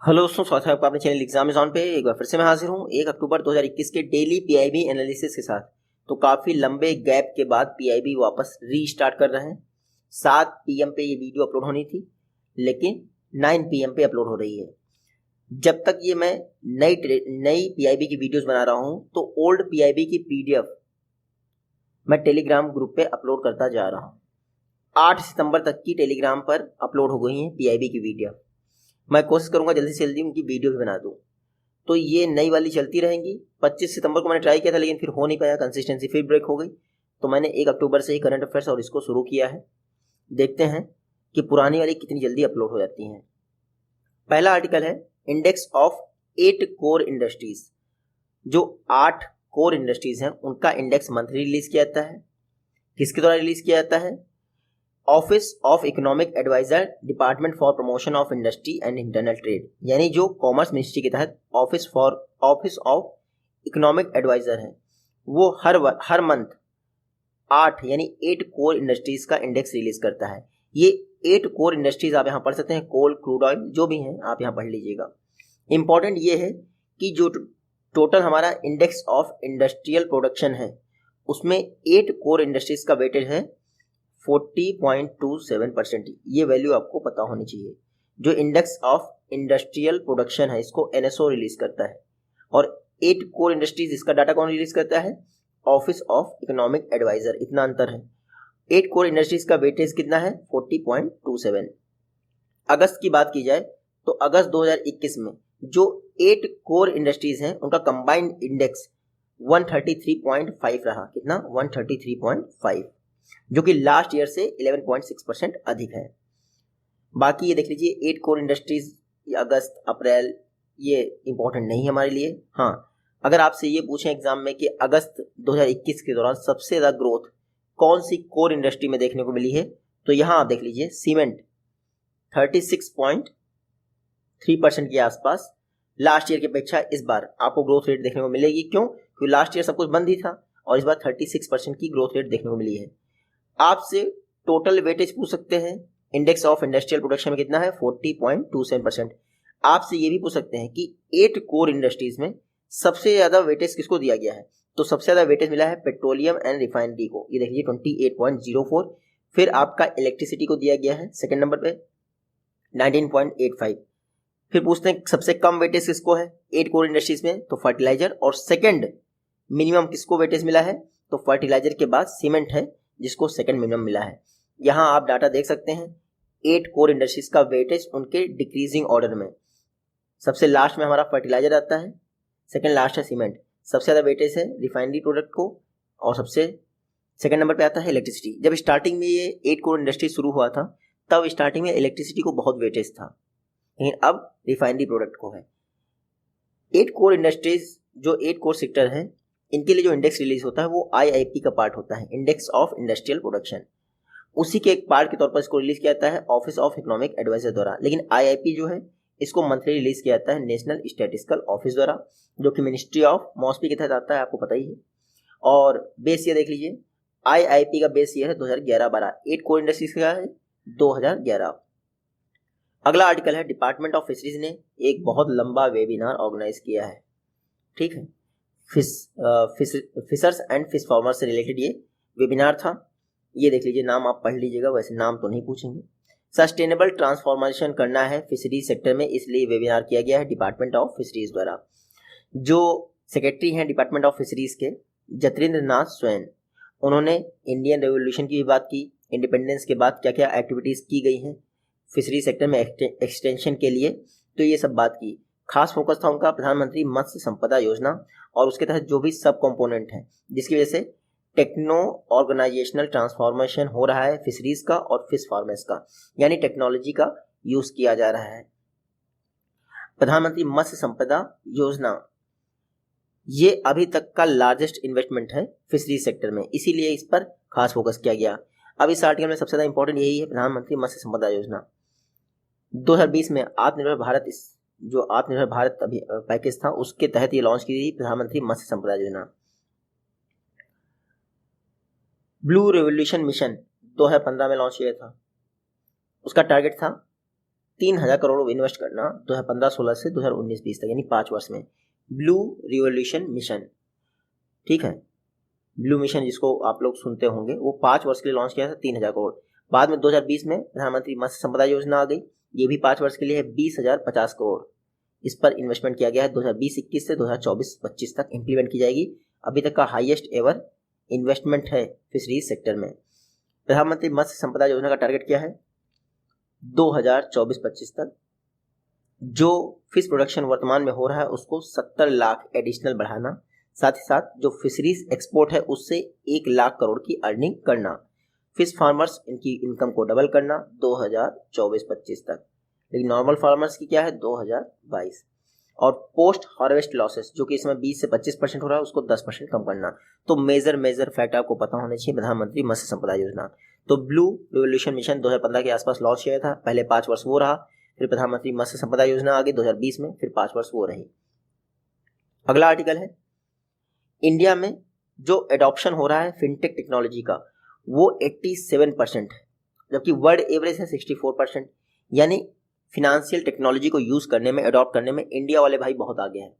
Hello दोस्तों, स्वागत है आपका अपने चैनल एग्जामेज़ॉन पे। एक बार फिर से मैं हाजिर हूँ 1 अक्टूबर 2021 के डेली पीआईबी एनालिसिस के साथ। तो काफ़ी लंबे गैप के बाद पीआईबी वापस रीस्टार्ट कर रहे हैं। 7 पीएम पे ये वीडियो अपलोड होनी थी, लेकिन 9 पीएम पे अपलोड हो रही है। जब तक ये मैं नई पीआईबी की वीडियोस बना रहा हूँ, तो ओल्ड पीआईबी की पीडीएफ मैं टेलीग्राम ग्रुप पे अपलोड करता जा रहा हूँ। 8 सितंबर तक की टेलीग्राम पर अपलोड हो गई है पीआईबी की वीडियो। मैं कोशिश करूंगा जल्दी से जल्दी उनकी वीडियो भी बना दूं। तो ये नई वाली चलती रहेंगी। 25 सितंबर को मैंने ट्राई किया था, लेकिन फिर हो नहीं पाया, कंसिस्टेंसी फिर ब्रेक हो गई। तो मैंने 1 अक्टूबर से ही करंट अफेयर्स और इसको शुरू किया है। देखते हैं कि पुरानी वाली कितनी जल्दी अपलोड हो जाती हैं। पहला आर्टिकल है इंडेक्स ऑफ 8 कोर इंडस्ट्रीज। जो 8 कोर इंडस्ट्रीज हैं उनका इंडेक्स मंथली रिलीज किया जाता है। किसके द्वारा रिलीज किया जाता है? Office of economic adviser, department for promotion of industry and internal trade, यानी जो कॉमर्स मिनिस्ट्री के तहत ऑफिस ऑफ इकोनॉमिक एडवाइजर है, वो हर मंथ 8 यानी 8 कोर इंडस्ट्रीज का इंडेक्स रिलीज करता है। ये 8 कोर इंडस्ट्रीज आप यहाँ पढ़ सकते हैं, कोल, क्रूड ऑयल, जो भी हैं आप यहाँ पढ़ लीजिएगा। इंपॉर्टेंट ये है कि जो टोटल हमारा इंडेक्स ऑफ इंडस्ट्रियल प्रोडक्शन है, उसमें 8 कोर इंडस्ट्रीज का वेटेज है 40.27%। ये वैल्यू आपको पता होनी चाहिए। जो इंडेक्स ऑफ इंडस्ट्रियल प्रोडक्शन है, इसको एनएसओ रिलीज करता है, और 8 कोर इंडस्ट्रीज इसका डाटा कौन रिलीज करता है? Office of economic adviser. इतना अंतर है। 8 कोर इंडस्ट्रीज का वेटेज कितना है? 40.27। अगस्त की बात की जाए तो अगस्त 2021 में जो 8 कोर इंडस्ट्रीज हैं उनका कंबाइंड इंडेक्स 133.5 रहा। कितना? 133.5, जो कि लास्ट ईयर से 11.6% अधिक है। बाकी ये देख लीजिए 8 कोर इंडस्ट्रीज अगस्त अप्रैल, ये इंपॉर्टेंट नहीं है हमारे लिए। हाँ, अगर आपसे ये पूछें एग्जाम में कि अगस्त 2021 के दौरान सबसे ज़्यादा ग्रोथ कौन सी कोर इंडस्ट्री में देखने को मिली है, तो यहाँ आप देख लीजिए सीमेंट 36.3% के आसपास लास्ट ईयर की अपेक्षा इस बार आपको ग्रोथ रेट देखने को मिलेगी। क्यों? क्योंकि लास्ट ईयर सब कुछ बंद ही था और इस बार 36% की ग्रोथ रेट देखने को मिली है। आपसे टोटल वेटेज पूछ सकते हैं। इंडेक्स ऑफ इंडस्ट्रियल प्रोडक्शन में कितना है? 40.27%। आपसे ये भी पूछ सकते हैं कि 8 कोर इंडस्ट्रीज में सबसे ज्यादा वेटेज किसको दिया गया है, तो सबसे ज्यादा वेटेज मिला है पेट्रोलियम एंड रिफाइनरी को। ये देखिए 28.04। फिर आपका इलेक्ट्रिसिटी को दिया गया है सेकंड नंबर पे 19.85। फिर पूछते हैं सबसे कम वेटेज किसको है 8 कोर इंडस्ट्रीज में, तो फर्टिलाइजर। और सेकंड मिनिमम किसको वेटेज मिला है, तो फर्टिलाइजर के बाद सीमेंट है, जिसको सेकंड मिनिमम मिला है। यहाँ आप डाटा देख सकते हैं 8 कोर इंडस्ट्रीज का वेटेज उनके डिक्रीजिंग ऑर्डर में। सबसे लास्ट में हमारा फर्टिलाइजर आता है, सेकंड लास्ट है सीमेंट, सबसे ज़्यादा वेटेज है रिफाइनरी प्रोडक्ट को, और सबसे सेकंड नंबर पे आता है इलेक्ट्रिसिटी। जब स्टार्टिंग में ये 8 कोर इंडस्ट्री शुरू हुआ था, तब स्टार्टिंग में इलेक्ट्रिसिटी को बहुत वेटेज था, लेकिन अब रिफाइनरी प्रोडक्ट को है। 8 कोर इंडस्ट्रीज, जो 8 कोर सेक्टर है, इनके लिए जो इंडेक्स रिलीज होता है वो आईआईपी का पार्ट होता है, इंडेक्स ऑफ इंडस्ट्रियल प्रोडक्शन। उसी के एक पार्ट के तौर पर इसको रिलीज किया जाता है ऑफिस ऑफ इकोनॉमिक एडवाइजर द्वारा। लेकिन आईआईपी जो है इसको मंथली रिलीज किया जाता है नेशनल स्टैटिस्टिकल ऑफिस द्वारा, जो कि मिनिस्ट्री ऑफ मॉस्पी के तहत आता है, आपको पता ही है। और बेस ईयर देख लीजिए, आईआईपी का बेस ईयर है 2011-12। 8 कोर इंडस्ट्रीज का है 2011। अगला आर्टिकल है डिपार्टमेंट ऑफ फिशरीज ने एक बहुत लंबा वेबिनार ऑर्गेनाइज किया है। ठीक है, फिशर्स एंड फिश फार्मर से रिलेटेड ये वेबिनार था। ये देख लीजिए, नाम आप पढ़ लीजिएगा, वैसे नाम तो नहीं पूछेंगे। सस्टेनेबल ट्रांसफॉर्मेशन करना है फिशरीज सेक्टर में, इसलिए वेबिनार किया गया है डिपार्टमेंट ऑफ फिशरीज द्वारा। जो सेक्रेटरी हैं डिपार्टमेंट ऑफ फिशरीज के, जतिंद्र नाथ स्वैन, उन्होंने इंडियन रेवोल्यूशन की भी बात की, इंडिपेंडेंस के बाद क्या क्या एक्टिविटीज़ की गई हैं फिशरी सेक्टर में एक्सटेंशन के लिए, तो ये सब बात की। खास फोकस था उनका प्रधानमंत्री मत्स्य संपदा योजना, और उसके तहत जो भी सब कंपोनेंट हैं, जिसकी वजह से टेक्नो ऑर्गेनाइजेशनल ट्रांसफॉर्मेशन हो रहा है फिशरीज का और फिश फार्मर्स का, यानी टेक्नोलॉजी का यूज किया जा रहा है। प्रधानमंत्री मत्स्य संपदा योजना ये अभी तक का लार्जेस्ट इन्वेस्टमेंट है फिशरीज सेक्टर में, इसीलिए इस पर खास फोकस किया गया। अब इस आर्टिकल में सबसे ज़्यादा इंपॉर्टेंट यही है, प्रधानमंत्री मत्स्य संपदा योजना 2020 में आत्मनिर्भर भारत, इस जो आत्मनिर्भर भारत अभी पैकेज था, उसके तहत ये लॉन्च की थी प्रधानमंत्री मत्स्य संपदा योजना। ब्लू रेवोल्यूशन मिशन 2015 में लॉन्च किया था। उसका टारगेट था 3,000 करोड़ इन्वेस्ट करना 2015-16 से 2019-20 तक, यानी 5 वर्ष में। ब्लू रिवोल्यूशन मिशन, ठीक है, ब्लू मिशन जिसको आप लोग सुनते होंगे, वो 5 वर्ष के लिए लॉन्च किया था, 3,000 करोड़। बाद में 2020 में प्रधानमंत्री मत्स्य संपदा योजना आ गई, ये भी 5 वर्ष के लिए है, 20,050 करोड़ इस पर इन्वेस्टमेंट किया गया है। 2020-21 से 2024-25 तक इम्प्लीमेंट की जाएगी। अभी तक का हाईएस्ट एवर इन्वेस्टमेंट है फिशरीज सेक्टर में। प्रधानमंत्री मत्स्य संपदा योजना का टारगेट क्या है? 2024-25 तक जो फिश प्रोडक्शन वर्तमान में हो रहा है उसको 70 लाख एडिशनल बढ़ाना, साथ ही साथ जो फिशरीज एक्सपोर्ट है उससे 1 लाख करोड़ की अर्निंग करना, फिश फार्मर्स इनकी इनकम को डबल करना 2024-25 तक। लेकिन नॉर्मल फार्मर्स की क्या है? 2022। और पोस्ट हार्वेस्ट लॉसेस जो कि इसमें 20 से 25% हो रहा है उसको 10% कम करना। तो मेजर फैक्ट आपको पता होने चाहिए प्रधानमंत्री मत्स्य संपदा योजना। तो ब्लू रिवोल्यूशन मिशन 2015 के आसपास लॉन्च किया था, पहले 5 वर्ष वो रहा, फिर प्रधानमंत्री मत्स्य संपदा योजना आ गई 2020 में, फिर 5 वर्ष वो रही। अगला आर्टिकल है, इंडिया में जो एडॉप्शन हो रहा है फिनटेक टेक्नोलॉजी का वो 87% है, जबकि वर्ल्ड एवरेज है 64%। यानी फिनेंशियल टेक्नोलॉजी को यूज करने में, अडॉप्ट करने में इंडिया वाले भाई बहुत आगे हैं।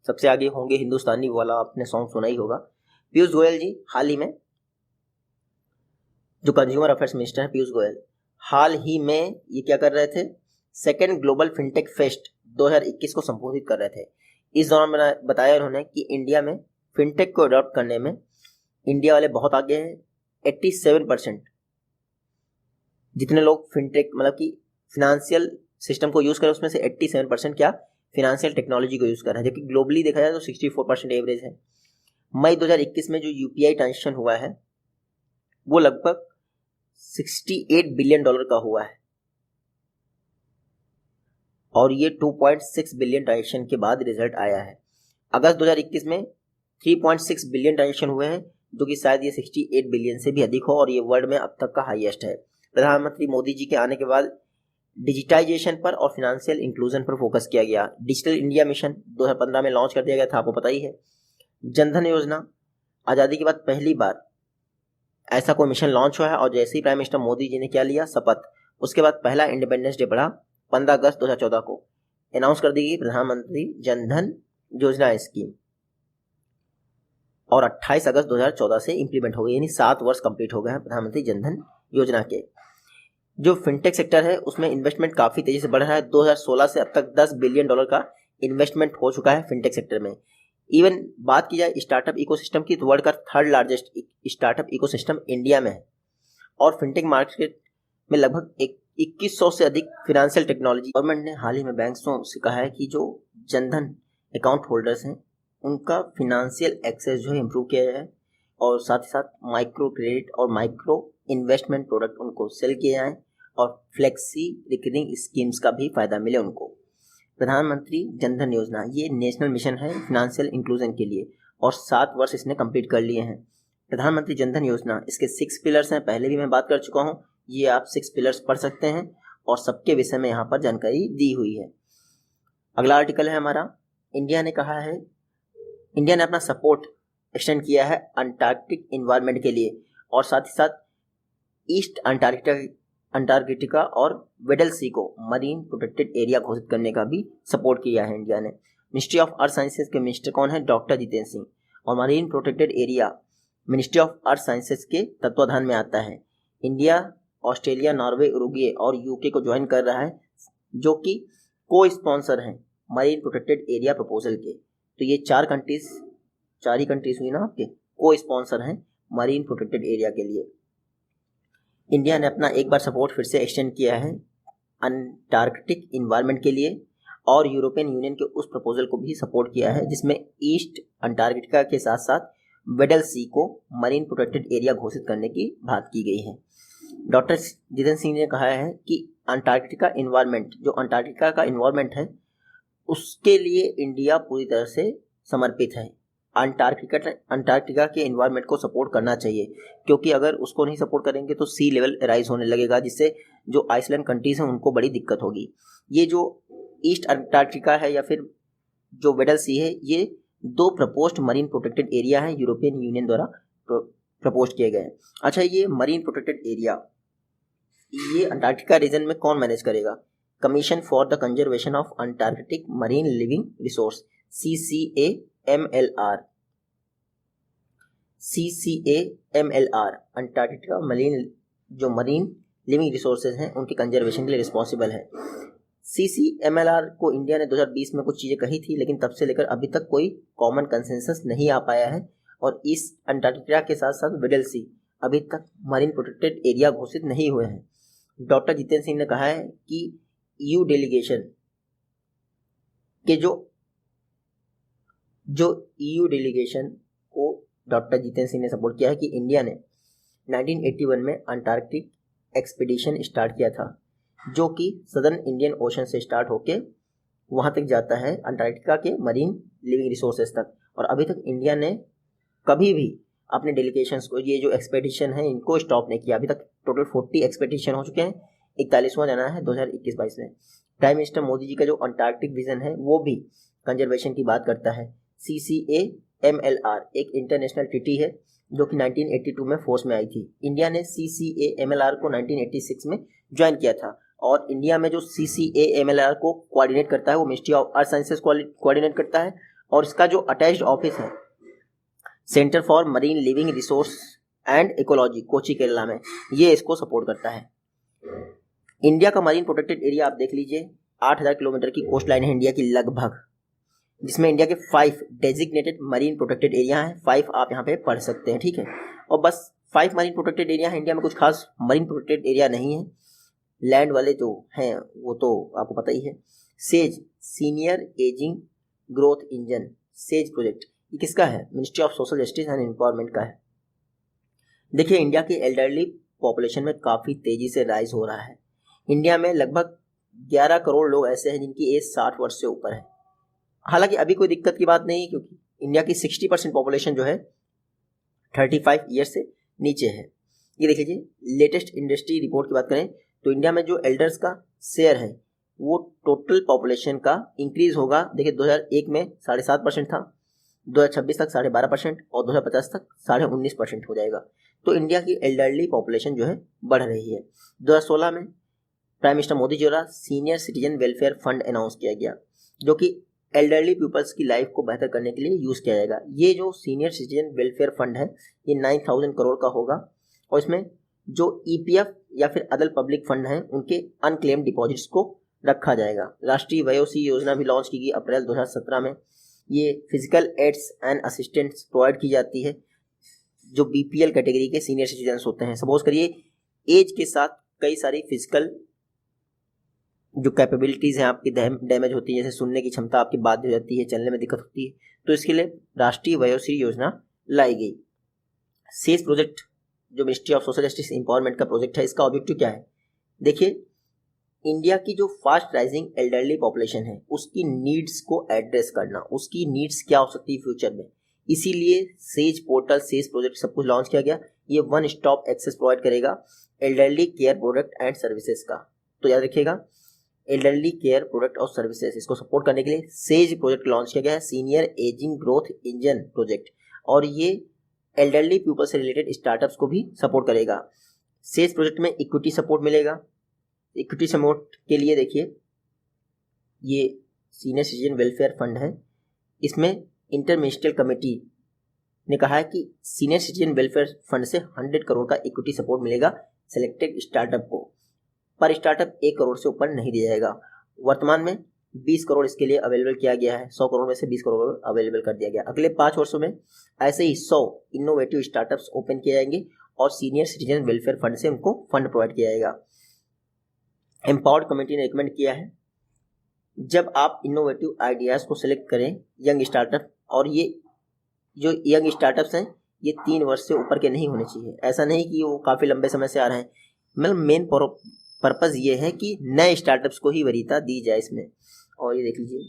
सबसे आगे होंगे हिंदुस्तानी वाला, आपने सॉन्ग सुना ही होगा। पीयूष गोयल जी हाल ही में, जो कंज्यूमर अफेयर्स मिनिस्टर है पीयूष गोयल, हाल ही में ये क्या कर रहे थे? सेकेंड ग्लोबल फिनटेक फेस्ट 2021 को संबोधित कर रहे थे। इस दौरान बताया उन्होंने कि इंडिया में फिनटेक को अडॉप्ट करने में इंडिया वाले बहुत आगे हैं। 87% जितने लोग फिनटेक मतलब कि फिनेंशियल सिस्टम को यूज कर रहे हैं उसमें से 87% क्या फिनेंशियल टेक्नोलॉजी को यूज कर रहे हैं, जबकि ग्लोबली देखा जाए तो 64% एवरेज है। मई 2021 में जो यूपीआई ट्रांजेक्शन हुआ है वो लगभग $68 बिलियन का हुआ है, और ये 2.6 बिलियन ट्रांजेक्शन के बाद रिजल्ट आया है। अगस्त 2021 में 3.6 बिलियन ट्रांजेक्शन हुए हैं, जो कि शायद ये 68 बिलियन से भी अधिक हो, और ये वर्ल्ड में अब तक का हाईएस्ट है। प्रधानमंत्री मोदी जी के आने के बाद डिजिटाइजेशन पर और फिनेंशियल इंक्लूजन पर फोकस किया गया। डिजिटल इंडिया मिशन 2015 में लॉन्च कर दिया गया था, आपको पता ही है। जनधन योजना, आज़ादी के बाद पहली बार ऐसा कोई मिशन लॉन्च हुआ है, और जैसे ही प्राइम मिनिस्टर मोदी जी ने क्या लिया शपथ, उसके बाद पहला इंडिपेंडेंस डे पड़ा 15 अगस्त 2014 को, अनाउंस कर दी गई प्रधानमंत्री जनधन योजना स्कीम, और 28 अगस्त 2014 से इंप्लीमेंट हो गई, यानी 7 वर्ष कंप्लीट हो गए हैं प्रधानमंत्री जनधन योजना के। जो फिनटेक सेक्टर है उसमें इन्वेस्टमेंट काफ़ी तेज़ी से बढ़ रहा है। 2016 से अब तक $10 बिलियन का इन्वेस्टमेंट हो चुका है फिनटेक सेक्टर में। इवन बात की जाए स्टार्टअप इकोसिस्टम की, तो वर्ल्ड का 3rd largest startup ecosystem India में है, और फिनटेक मार्केट में लगभग 2100 से अधिक फिनेंशियल टेक्नोलॉजी। गवर्नमेंट ने हाल ही में बैंकों से कहा है कि जो जनधन अकाउंट होल्डर्स हैं उनका फिनेंशियल एक्सेस जो है इम्प्रूव किया जाए, और साथ ही साथ माइक्रो क्रेडिट और माइक्रो इन्वेस्टमेंट प्रोडक्ट उनको सेल किए जाएँ, और फ्लेक्सी रिकरिंग स्कीम्स का भी फ़ायदा मिले उनको। प्रधानमंत्री जनधन योजना ये नेशनल मिशन है फिनेंशियल इंक्लूजन के लिए, और 7 वर्ष इसने कंप्लीट कर लिए हैं। प्रधानमंत्री जनधन योजना, इसके 6 पिलर्स हैं, पहले भी मैं बात कर चुका हूँ, ये आप 6 पिलर्स पढ़ सकते हैं, और सबके विषय में यहाँ पर जानकारी दी हुई है। अगला आर्टिकल है हमारा, इंडिया ने अपना सपोर्ट एक्सटेंड किया है अंटार्कटिक इन्वायरमेंट के लिए, और साथ ही साथ ईस्ट अंटार्कटिका और वेडल सी को मरीन प्रोटेक्टेड एरिया घोषित करने का भी सपोर्ट किया है इंडिया ने। मिनिस्ट्री ऑफ अर्थ साइंसेज के मिनिस्टर कौन है? डॉक्टर जितेंद्र सिंह। और marine protected area ministry of earth sciences के तत्वाधान में आता है। इंडिया, ऑस्ट्रेलिया, नॉर्वे, उरुग्वे और यूके को ज्वाइन कर रहा है, जो कि को स्पॉन्सर हैं मरीन प्रोटेक्टेड एरिया प्रपोजल के। तो ये 4 ही कंट्रीज हुई ना आपके, को स्पॉन्सर हैं मरीन प्रोटेक्टेड एरिया के लिए। इंडिया ने अपना एक बार सपोर्ट फिर से एक्सटेंड किया है अंटार्कटिक इन्वायरमेंट के लिए, और यूरोपियन यूनियन के उस प्रपोजल को भी सपोर्ट किया है जिसमें ईस्ट अंटार्कटिका के साथ साथ वेडल सी को मरीन प्रोटेक्टेड एरिया घोषित करने की बात की गई है। डॉक्टर जितेंद्र सिंह ने कहा है कि अंटार्कटिका इन्वायरमेंट, जो अंटार्कटिका का इन्वायरमेंट है, उसके लिए इंडिया पूरी तरह से समर्पित है। अंटार्कटिका के इन्वायरमेंट को सपोर्ट करना चाहिए, क्योंकि अगर उसको नहीं सपोर्ट करेंगे तो सी लेवल राइज होने लगेगा, जिससे जो आइसलैंड कंट्रीज हैं उनको बड़ी दिक्कत होगी। ये जो ईस्ट अंटार्कटिका है या फिर जो वेडल सी है, ये 2 प्रपोज्ड मरीन प्रोटेक्टेड एरिया हैं, यूरोपियन यूनियन द्वारा प्रपोज किए गए हैं। अच्छा, ये मरीन प्रोटेक्टेड एरिया ये अंटार्कटिका रीजन में कौन मैनेज करेगा? Commission for the conservation of Antarctic marine living resource, CCAMLR। CCAMLR Antarctica marine living resources हैं उनके कंजर्वेशन के लिए रिस्पॉन्सिबल है। CCMLR को इंडिया ने 2020 में कुछ चीज़ें कही थी, लेकिन तब से लेकर अभी तक कोई कॉमन कंसेंसस नहीं आ पाया है। और इस अंटार्कटिका के साथ साथ विडल सी अभी तक मरीन प्रोटेक्टेड एरिया घोषित नहीं हुए हैं। डॉक्टर जितेंद्र सिंह ने कहा है कि EU डेलीगेशन के जो EU डेलीगेशन को डॉक्टर जितेंद्र सिंह ने सपोर्ट किया है कि इंडिया ने 1981 में अंटार्कटिक एक्सपीडिशन स्टार्ट किया था, जो कि सदर्न इंडियन ओशन से स्टार्ट होके वहाँ तक जाता है अंटार्कटिका के मरीन लिविंग रिसोर्सेज तक। और अभी तक इंडिया ने कभी भी अपने डेलीगेशंस को, ये जो एक्सपेडिशन है, इनको स्टॉप नहीं किया। अभी तक टोटल 40 एक्सपेडिशन हो चुके हैं, 41वां जाना है 2021-22 में। प्राइम मिनिस्टर मोदी जी का जो अंटार्कटिक विजन है वो भी कंजर्वेशन की बात करता है। CCAMLR एक इंटरनेशनल ट्रीटी है जो कि 1982 में फोर्स में आई थी। इंडिया ने CCAMLR को 1986 में ज्वाइन किया था। और इंडिया में जो CCAMLR को कोऑर्डिनेट करता है वो ministry of earth sciences coordinate करता है। और इसका जो अटैच्ड ऑफिस है centre for marine living resource and ecology, Kochi Kerala में, ये इसको सपोर्ट करता है। इंडिया का मरीन प्रोटेक्टेड एरिया आप देख लीजिए, 8000 किलोमीटर की कोस्ट लाइन है इंडिया की लगभग, जिसमें इंडिया के 5 डेजिग्नेटेड मरीन प्रोटेक्टेड एरिया हैं। 5 आप यहाँ पे पढ़ सकते हैं, ठीक है। और बस 5 मरीन प्रोटेक्टेड एरिया है इंडिया में, कुछ खास मरीन प्रोटेक्टेड एरिया नहीं है। लैंड वाले जो हैं वो तो आपको पता ही है। Says senior ageing growth engine, says project, ये किसका है? Ministry of social justice and empowerment का है। देखिए, इंडिया की एल्डरली पॉपुलेशन में काफ़ी तेज़ी से राइज हो रहा है। इंडिया में लगभग 11 करोड़ लोग ऐसे हैं जिनकी एज 60 वर्ष से ऊपर है। हालांकि अभी कोई दिक्कत की बात नहीं, क्योंकि इंडिया की 60% पॉपुलेशन जो है 35 ईयर्स से नीचे है। ये देख लीजिए, लेटेस्ट इंडस्ट्री रिपोर्ट की बात करें तो इंडिया में जो एल्डर्स का शेयर है वो टोटल पॉपुलेशन का इंक्रीज होगा। देखिए, 2001 में 7.5% था, 2026 तक 12.5% और 2050 तक 19.5% हो जाएगा। तो इंडिया की एल्डरली पॉपुलेशन जो है बढ़ रही है। 2016 में प्राइम मिनिस्टर मोदी जी द्वारा senior citizen welfare fund announce किया गया, जो कि एल्डरली पीपल्स की लाइफ को बेहतर करने के लिए यूज़ किया जाएगा। ये जो सीनियर सिटीजन वेलफेयर फंड है ये 9000 करोड़ का होगा। और इसमें जो EPF या फिर अदर पब्लिक फंड हैं उनके अनक्लेम डिपॉजिट्स को रखा जाएगा। राष्ट्रीय वयोश्री योजना भी लॉन्च की गई अप्रैल 2017 में। ये physical aids and assistants provide की जाती है जो BPL कैटेगरी के सीनियर सिटीजन्स होते हैं। सपोज करिए एज के साथ कई सारी फिजिकल जो कैपेबिलिटीज़ हैं आपकी डैमेज होती है, जैसे सुनने की क्षमता आपकी बाधित हो जाती है, चलने में दिक्कत होती है, तो इसके लिए राष्ट्रीय वयोश्री योजना लाई गई। सेज प्रोजेक्ट जो ministry of social justice empowerment का प्रोजेक्ट है, इसका ऑब्जेक्टिव क्या है? देखिए, इंडिया की जो फास्ट राइजिंग एल्डरली पॉपुलेशन है उसकी नीड्स को एड्रेस करना, उसकी नीड्स क्या हो सकती है फ्यूचर में, इसीलिए सेज पोर्टल, सेज प्रोजेक्ट सब कुछ लॉन्च किया गया। ये वन स्टॉप एक्सेस प्रोवाइड करेगा elderly care product and services का। तो याद रखिएगा, एल्डरली केयर प्रोडक्ट और सर्विसेज, इसको सपोर्ट करने के लिए सेज प्रोजेक्ट लॉन्च किया गया है, senior ageing growth engine project. और ये एल्डरली पीपल से रिलेटेड स्टार्टअप्स को भी सपोर्ट करेगा। सेज प्रोजेक्ट में इक्विटी सपोर्ट मिलेगा। इक्विटी सपोर्ट के लिए देखिए, ये सीनियर सिटीजन वेलफेयर फंड है, इसमें इंटर मिनिस्ट्रियल कमेटी ने कहा है कि सीनियर सिटीजन वेलफेयर फंड से 100 करोड़ का इक्विटी सपोर्ट मिलेगा सेलेक्टेड स्टार्टअप को। पर स्टार्टअप 1 करोड़ से ऊपर नहीं दिया जाएगा। वर्तमान में 20 करोड़ इसके लिए अवेलेबल किया गया है, 100 करोड़ में से 20 करोड़ अवेलेबल कर दिया गया। अगले 5 वर्षों में ऐसे ही 100 इनोवेटिव स्टार्टअप्स ओपन किए जाएंगे और सीनियर सिटीजन वेलफेयर फंड से उनको फंड प्रोवाइड किया जाएगा। एम्पावर्ड कमेटी ने रिकमेंड किया है जब आप इनोवेटिव आइडियाज़ को सिलेक्ट करें यंग स्टार्टअप, और ये जो यंग स्टार्टअप्स हैं ये 3 वर्ष से ऊपर के नहीं होने चाहिए। ऐसा नहीं कि वो काफ़ी लंबे समय से आ रहे हैं, मतलब मेन पर्पज़ ये है कि नए स्टार्टअप्स को ही वरीयता दी जाए इसमें। और ये देख लीजिए,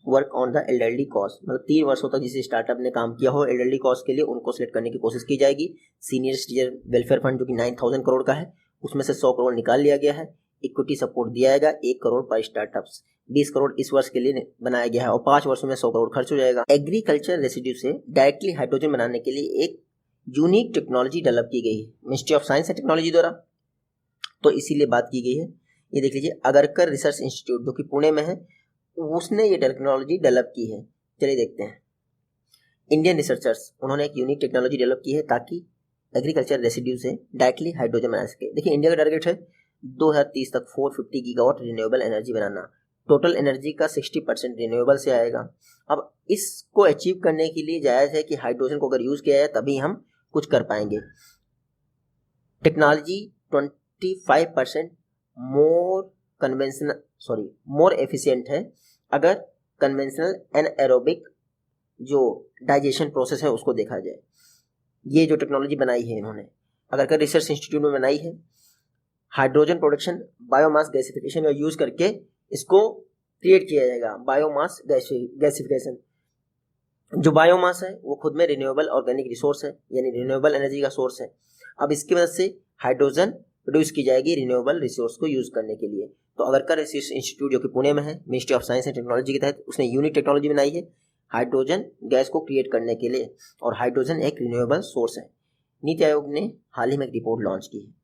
work on the elderly cause, मतलब 3 वर्षों तक जिस स्टार्टअप ने काम किया हो एल्डरली कॉज के लिए, उनको सिलेक्ट करने की कोशिश की जाएगी। सीनियर सिटीजन वेलफेयर फंड जो कि 9000 करोड़ का है, उसमें से 100 करोड़ निकाल लिया गया है। इक्विटी सपोर्ट दिया जाएगा 1 करोड़ पर स्टार्टअप्स। 20 करोड़ इस वर्ष के लिए बनाया गया है और 5 वर्षों में 100 करोड़ खर्च हो जाएगा। एग्रीकल्चर रेसिड्यू से डायरेक्टली हाइड्रोजन बनाने के लिए एक यूनिक टेक्नोलॉजी डेवलप की गई है ministry of science and technology द्वारा। तो इसीलिए बात की गई है ये देख लीजिए, अगरकर रिसर्च इंस्टीट्यूट जो कि पुणे में है, उसने ये टेक्नोलॉजी डेवलप की है। चलिए देखते हैं। इंडियन रिसर्चर्स, उन्होंने एक यूनिक टेक्नोलॉजी डेवलप की है ताकि एग्रीकल्चर रेसिड्यू से डायरेक्टली हाइड्रोजन बना सके। देखिए, इंडिया का टारगेट है 2030 तक 450 गीगावाट रिन्यूएबल एनर्जी बनाना। टोटल एनर्जी का 60% रिन्यूएबल से आएगा। अब इसको अचीव करने के लिए जायज़ है कि हाइड्रोजन को अगर यूज़ किया जाए तभी हम कुछ कर पाएंगे। टेक्नोलॉजी 25% मोर एफिशिएंट है अगर कन्वेंशनल एनएरोबिक जो डाइजेशन प्रोसेस है उसको देखा जाए। ये जो टेक्नोलॉजी बनाई है इन्होंने अगरकर रिसर्च इंस्टीट्यूट में बनाई है। हाइड्रोजन प्रोडक्शन बायोमास गैसिफिकेशन का यूज करके इसको क्रिएट किया जाएगा। बायोमास गैसिफिकेशन, जो बायोमास है वो खुद में रिन्यूएबल ऑर्गेनिक रिसोर्स है, यानी रिन्यूएबल एनर्जी का सोर्स है। अब इसकी मदद से हाइड्रोजन प्रोड्यूस की जाएगी रिन्यूएबल रिसोर्स को यूज करने के लिए। तो अगरकर रिसर्च इंस्टीट्यूट जो कि पुणे में है, ministry of science and technology के तहत, उसने यूनिक टेक्नोलॉजी बनाई है हाइड्रोजन गैस को क्रिएट करने के लिए, और हाइड्रोजन एक रिन्यूएबल सोर्स है। नीति आयोग ने हाल ही में एक रिपोर्ट लॉन्च की है।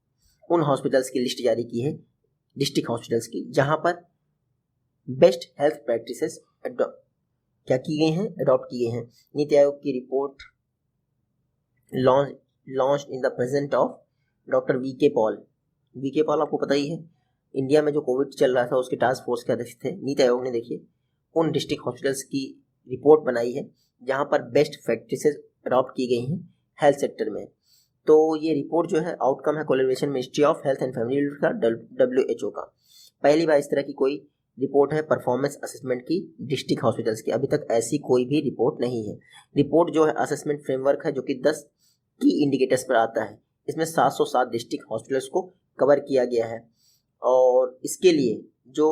उन हॉस्पिटल्स की लिस्ट जारी की है, डिस्ट्रिक्ट हॉस्पिटल्स की, जहां पर बेस्ट हेल्थ प्रैक्टिसेस क्या की गई हैं, अडॉप्ट की गई हैं। नीति आयोग की report launch in the present of doctor VK. Paul. VK. Paul आपको पता ही है, इंडिया में जो कोविड चल रहा था उसके टास्क फोर्स के अध्यक्ष थे। नीति आयोग ने देखिए उन डिस्ट्रिक्ट हॉस्पिटल्स की रिपोर्ट बनाई है जहां पर बेस्ट प्रैक्टिसेस अडॉप्ट की गई हैं हेल्थ सेक्टर में। तो ये रिपोर्ट जो है आउटकम है collaboration ministry of health and family welfare का, WHO का। पहली बार इस तरह की कोई रिपोर्ट है परफॉर्मेंस असेसमेंट की डिस्ट्रिक्ट हॉस्पिटल्स की। अभी तक ऐसी कोई भी रिपोर्ट नहीं है। रिपोर्ट जो है असेसमेंट फ्रेमवर्क है जो कि 10 की इंडिकेटर्स पर आता है। इसमें 707 डिस्ट्रिक्ट हॉस्पिटल्स को कवर किया गया है, और इसके लिए जो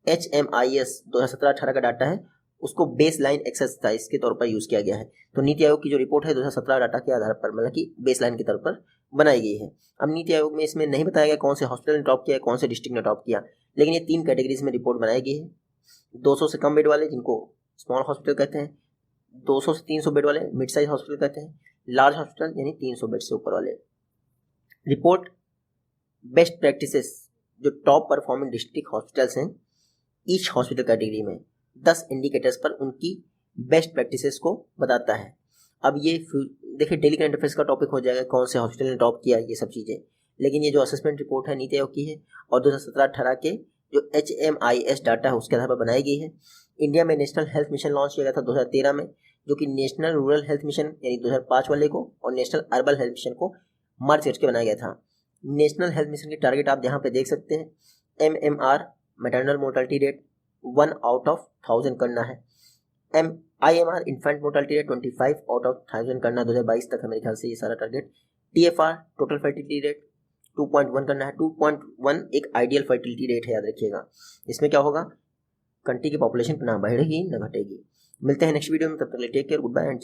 HMIS 2017-18 का डाटा है उसको बेस लाइन एक्सरसाइज के तौर पर यूज़ किया गया है। तो नीति आयोग की जो रिपोर्ट है 2017 डाटा के आधार पर, मतलब कि बेस लाइन के तौर पर बनाई गई है। अब नीति आयोग में इसमें नहीं बताया गया कौन से हॉस्पिटल ने टॉप किया है, कौन से डिस्ट्रिक्ट ने टॉप किया, लेकिन ये 3 कैटेगरीज में रिपोर्ट बनाई गई है। 200 से कम बेड वाले जिनको स्मॉल हॉस्पिटल कहते हैं, 200 से 300 बेड वाले मिड साइज हॉस्पिटल कहते हैं, लार्ज हॉस्पिटल यानी 300 बेड से ऊपर वाले। रिपोर्ट बेस्ट प्रैक्टिसेस जो टॉप परफॉर्मिंग डिस्ट्रिक्ट हॉस्पिटल्स हैं ईच हॉस्पिटल कैटेगरी में 10 इंडिकेटर्स पर उनकी बेस्ट प्रैक्टिसेस को बताता है। अब ये देखिए डेली करंट अफेयर्स का टॉपिक हो जाएगा, कौन से हॉस्पिटल ने टॉप किया, ये सब चीज़ें। लेकिन ये जो असेसमेंट रिपोर्ट है नीति आयोग की है और 2017-18 के जो HMIS डाटा है उसके आधार पर बनाई गई है। इंडिया में नेशनल हेल्थ मिशन लॉन्च किया गया था 2013 में, जो कि नेशनल रूरल हेल्थ मिशन यानी 2005 वाले को और नेशनल अर्बन हेल्थ मिशन को मर्ज करके बनाया गया था। नेशनल हेल्थ मिशन के टारगेट आप यहाँ पे देख सकते हैं। MMR maternal mortality rate 1 out of 1000 करना है। IMR infant mortality rate 25 out of 1000 करना 2022 तक है मेरे ख्याल से ये सारा target. TFR total fertility rate 2.1 करना है। 2.1 एक आइडियल फर्टिलिटी रेट है, याद रखिएगा। इसमें क्या होगा, कंट्री की पॉपुलेशन ना बढ़ेगी ना घटेगी। मिलते हैं नेक्स्ट वीडियो में, तब तक take care, good bye and